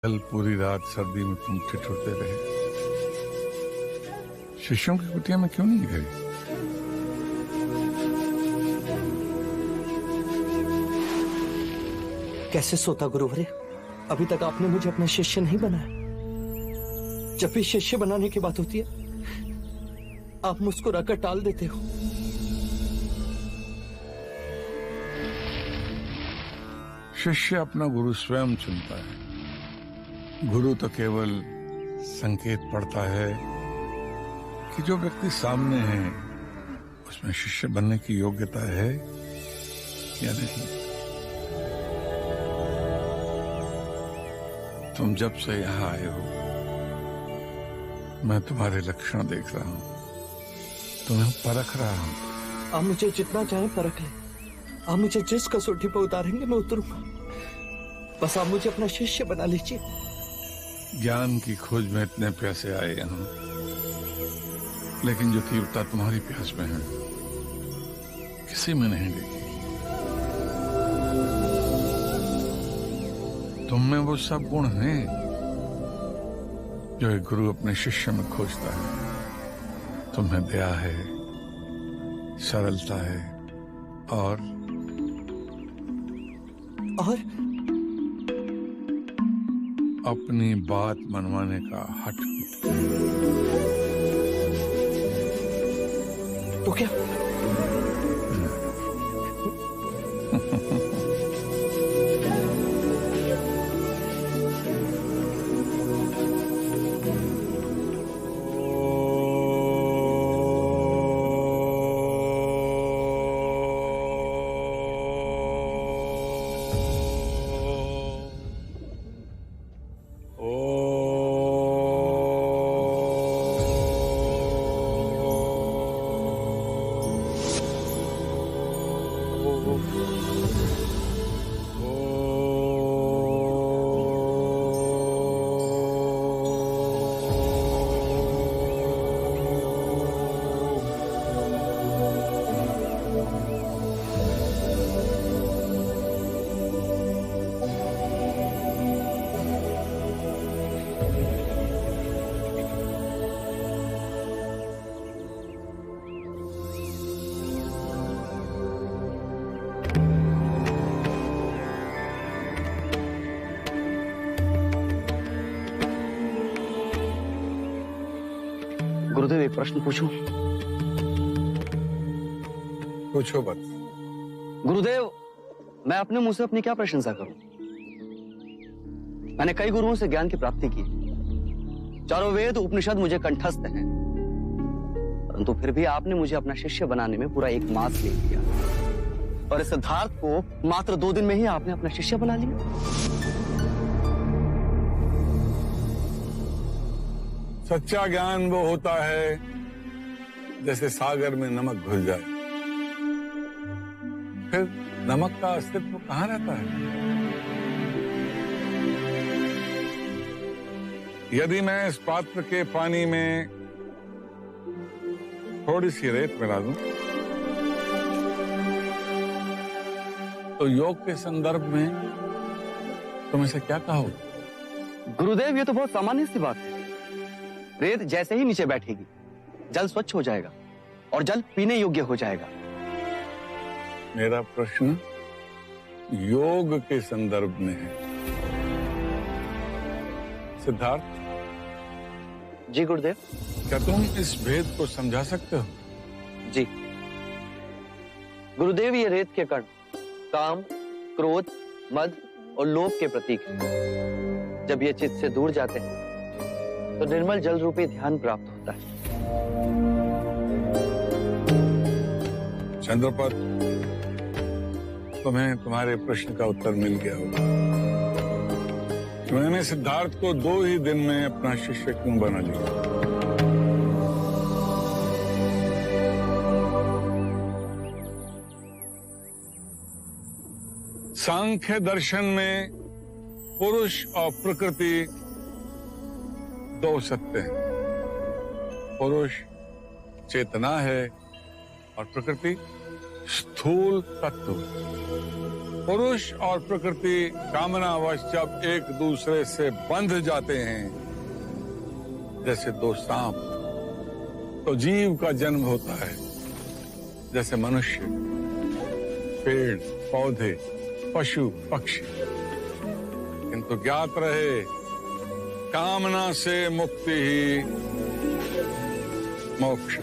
कल पूरी रात सर्दी में तुम ठिठुरते रहे। शिष्यों की कुटिया में क्यों नहीं गए? कैसे सोता गुरुवर्य? अभी तक आपने मुझे अपना शिष्य नहीं बनाया। जब भी शिष्य बनाने की बात होती है आप मुस्कुराकर टाल देते हो। शिष्य अपना गुरु स्वयं चुनता है। गुरु तो केवल संकेत पड़ता है कि जो व्यक्ति सामने है उसमें शिष्य बनने की योग्यता है या नहीं। तुम जब से यहां आए हो मैं तुम्हारे लक्षण देख रहा हूं, तुम्हें परख रहा हूं। आप मुझे जितना चाहे परख ले, आप मुझे जिस कसौटी पर उतारेंगे मैं उतरूंगा। बस आप मुझे अपना शिष्य बना लीजिए। ज्ञान की खोज में इतने प्यासे आए यहां, लेकिन जो तीव्रता तुम्हारी प्यास में है किसी में नहीं देखी। तुम में वो सब गुण हैं जो एक गुरु अपने शिष्य में खोजता है। तुम्हें दया है, सरलता है और अपनी बात मनवाने का हट। तो क्या? गुरुदेव एक प्रश्न पूछूं? पूछो बस। गुरुदेव मैं अपने मुंह से अपनी क्या प्रशंसा करूं? मैंने कई गुरुओं से ज्ञान की प्राप्ति की, चारों वेद उपनिषद मुझे कंठस्थ हैं, परंतु फिर भी आपने मुझे अपना शिष्य बनाने में पूरा 1 मास ले लिया और इस सिद्धार्थ को मात्र 2 दिन में ही आपने अपना शिष्य बना लिया। सच्चा ज्ञान वो होता है जैसे सागर में नमक घुल जाए, फिर नमक का अस्तित्व कहां रहता है? यदि मैं इस पात्र के पानी में थोड़ी सी रेत मिला दूं तो योग के संदर्भ में तुम इसे क्या कहोगे? गुरुदेव ये तो बहुत सामान्य सी बात है। रेत जैसे ही नीचे बैठेगी जल स्वच्छ हो जाएगा और जल पीने योग्य हो जाएगा। मेरा प्रश्न योग के संदर्भ में है। सिद्धार्थ जी गुरुदेव। क्या तुम इस भेद को समझा सकते हो? जी गुरुदेव, ये रेत के कण काम, क्रोध, मद और लोभ के प्रतीक हैं। जब ये चित्त से दूर जाते हैं तो निर्मल जल रूपी ध्यान प्राप्त होता है। चंद्रपत, तुम्हें तुम्हारे प्रश्न का उत्तर मिल गया होगा। मैंने सिद्धार्थ को 2 ही दिन में अपना शिष्य क्यों बना लिया? सांख्य दर्शन में पुरुष और प्रकृति 2 सत्य हैं। पुरुष चेतना है और प्रकृति स्थूल तत्व। पुरुष और प्रकृति कामनावश जब एक दूसरे से बंध जाते हैं, जैसे दो सांप, तो जीव का जन्म होता है। जैसे मनुष्य, पेड़ पौधे, पशु पक्षी। किंतु ज्ञात रहे, कामना से मुक्ति ही मोक्ष।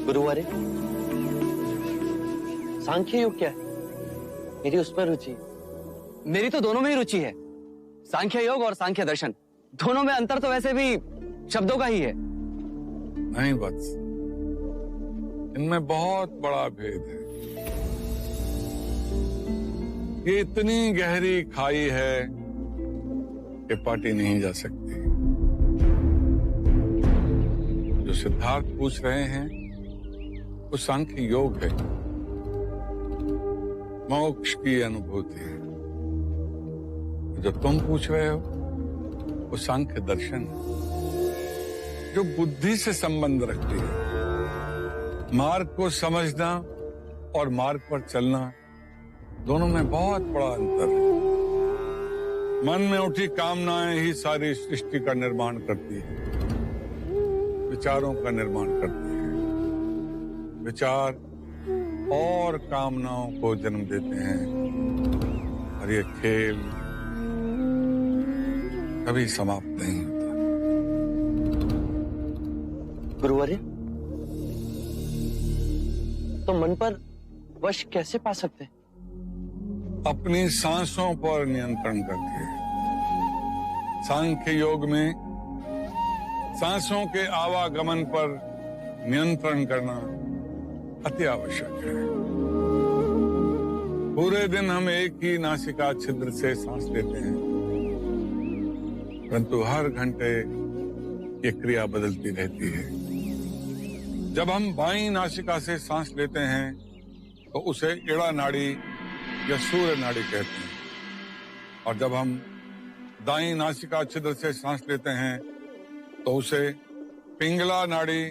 गुरुवारे, सांख्य योग क्या है? मेरी उसमें रुचि। मेरी तो दोनों में ही रुचि है, सांख्य योग और सांख्य दर्शन। दोनों में अंतर तो वैसे भी शब्दों का ही है। नहीं वत्स, इनमें बहुत बड़ा भेद है। ये इतनी गहरी खाई है कि पाटी नहीं जा सकती। जो सिद्धार्थ पूछ रहे हैं वो सांख्य योग है, मोक्ष की अनुभूति है। जो तुम पूछ रहे हो वो सांख्य दर्शन है, जो बुद्धि से संबंध रखती है। मार्ग को समझना और मार्ग पर चलना, दोनों में बहुत बड़ा अंतर है। मन में उठी कामनाएं ही सारी सृष्टि का निर्माण करती है, विचारों का निर्माण करती है। विचार और कामनाओं को जन्म देते हैं और ये खेल कभी समाप्त नहीं होता। गुरुवारे, तो मन पर वश कैसे पा सकते हैं? अपनी सांसों पर नियंत्रण करके। सांख्य योग में सांसों के आवागमन पर नियंत्रण करना अति आवश्यक है। पूरे दिन हम एक ही नासिका छिद्र से सांस लेते हैं, परंतु हर घंटे ये क्रिया बदलती रहती है। जब हम बाईं नासिका से सांस लेते हैं तो उसे इड़ा नाड़ी या सूर्य नाड़ी कहते हैं, और जब हम दाईं नासिका छिद्र से सांस लेते हैं तो उसे पिंगला नाड़ी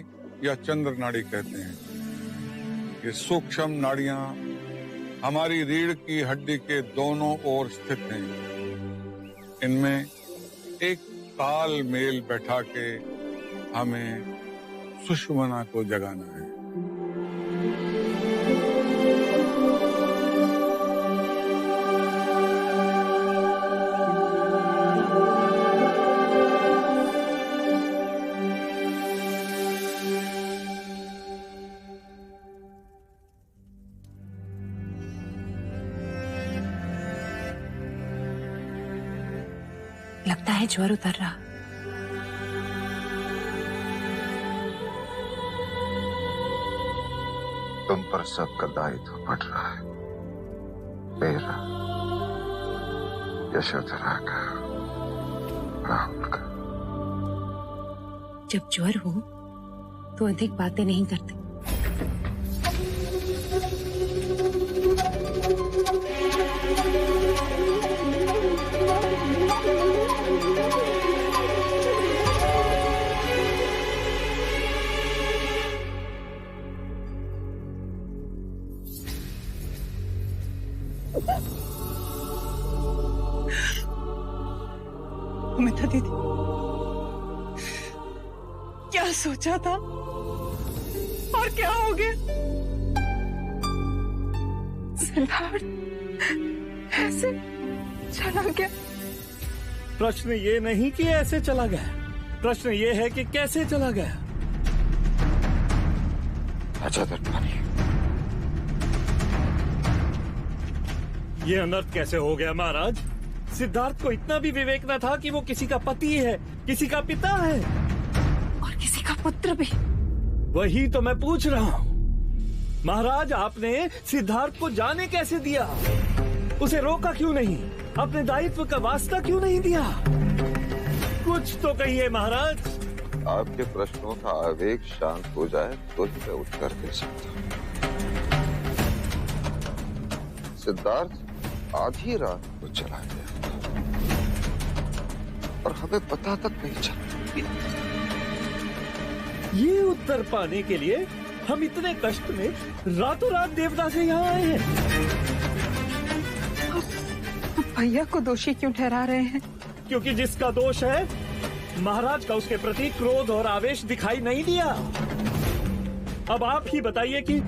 या चंद्र नाड़ी कहते हैं। ये सूक्ष्म नाड़ियां हमारी रीढ़ की हड्डी के दोनों ओर स्थित हैं। इनमें एक तालमेल बैठा के हमें सुषुम्ना को जगाना है। लगता है ज्वर उतर रहा। तुम पर सबका दायित्व बढ़ रहा है, मेरा, यशोधरा का, राहुल का। जब ज्वर हो तो अधिक बातें नहीं करते। अमिता दीदी, क्या सोचा था और क्या हो गया? सिद्धार्थ ऐसे चला गया। प्रश्न ये नहीं कि ऐसे चला गया, प्रश्न ये है कि कैसे चला गया। अच्छा दर्पणी, ये अनर्थ कैसे हो गया महाराज? सिद्धार्थ को इतना भी विवेक न था कि वो किसी का पति है, किसी का पिता है और किसी का पुत्र भी। वही तो मैं पूछ रहा हूँ महाराज, आपने सिद्धार्थ को जाने कैसे दिया? उसे रोका क्यों नहीं? अपने दायित्व का वास्ता क्यों नहीं दिया? कुछ तो कहिए महाराज। आपके प्रश्नों का आवेग शांत हो जाए तो ही मैं उत्तर दे सकता हूँ। सिद्धार्थ आधी रात को चला गया और हमें पता तक नहीं चला। ये उत्तर पाने के लिए हम इतने कष्ट में रातों रात देवदास से यहाँ आए हैं। भैया को दोषी क्यों ठहरा रहे हैं? क्योंकि जिसका दोष है, महाराज का उसके प्रति क्रोध और आवेश दिखाई नहीं दिया। अब आप ही बताइए कि